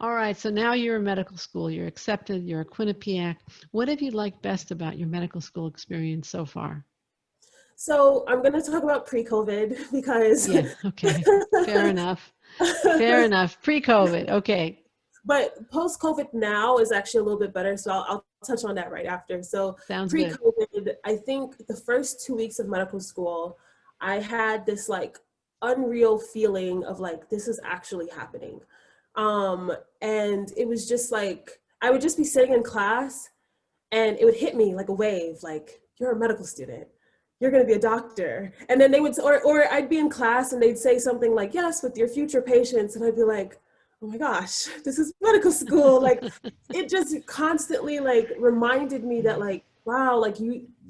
All right, so now you're in medical school. You're accepted. You're a Quinnipiac. What have you liked best about your medical school experience so far? So I'm going to talk about pre-COVID because, Yeah, okay. Fair enough. Fair enough. Pre-COVID. Okay. but post-COVID now is actually a little bit better. So I'll touch on that right after. So Sounds good. pre-COVID, I think the first 2 weeks of medical school, I had this like unreal feeling of like, this is actually happening. Um, and it was just like, I would just be sitting in class and it would hit me like a wave, like, you're a medical student, you're going to be a doctor. And then they would, or I'd be in class and they'd say something like, yes, with your future patients. And I'd be like, oh my gosh, this is medical school. Like, it just constantly like reminded me that like, wow, like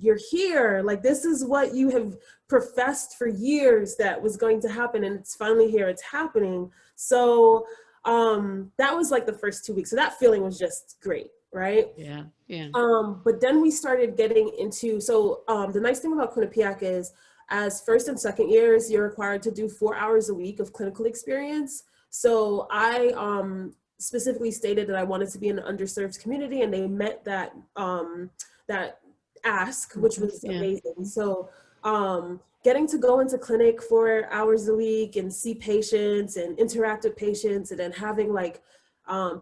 you're here, like this is what you have professed for years that was going to happen, and it's finally here, it's happening. So that was like the first 2 weeks, so that feeling was just great, right? Yeah, yeah. But then we started getting into, so the nice thing about Quinnipiac is as first and second years, you're required to do 4 hours a week of clinical experience. So I specifically stated that I wanted to be in an underserved community, and they met that ask, which was Yeah. amazing. So getting to go into clinic 4 hours a week and see patients and interact with patients, and then having like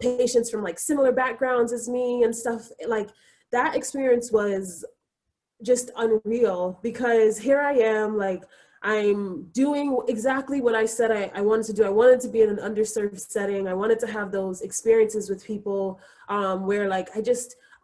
patients from like similar backgrounds as me and stuff, like that experience was just unreal, because here I am, like I'm doing exactly what I said I wanted to do. I wanted to be in an underserved setting. I wanted to have those experiences with people where like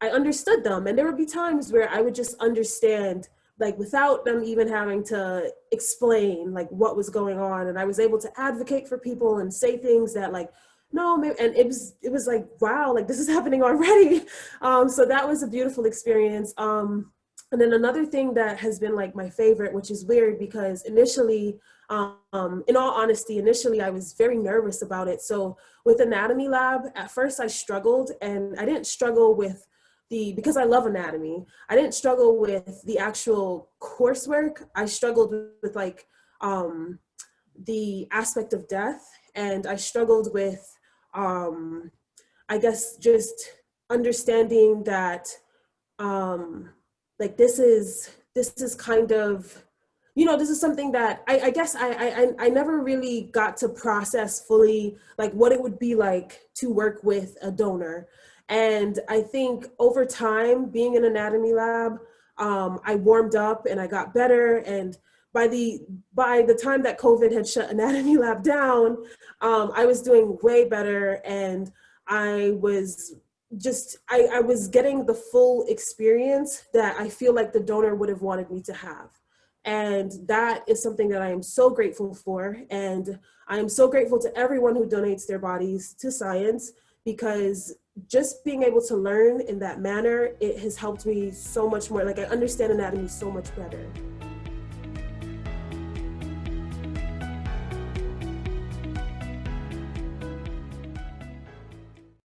I understood them. And there would be times where I would just understand like without them even having to explain like what was going on. And I was able to advocate for people and say things that like, no, maybe, and it was like, wow, like this is happening already. So that was a beautiful experience. And then another thing that has been like my favorite, which is weird because initially, in all honesty, initially I was very nervous about it. So with anatomy lab, at first I struggled, and I didn't struggle with because I love anatomy, I didn't struggle with the actual coursework. I struggled with like the aspect of death, and I struggled with, I guess, just understanding that like this is kind of, this is something that I guess I never really got to process fully, like what it would be like to work with a donor. And I think over time, being in anatomy lab, I warmed up and I got better. And by the time that COVID had shut anatomy lab down, I was doing way better, and I was I was getting the full experience that I feel like the donor would have wanted me to have. And that is something that I am so grateful for. And I am so grateful to everyone who donates their bodies to science, because just being able to learn in that manner, it has helped me so much more. Like I understand anatomy so much better.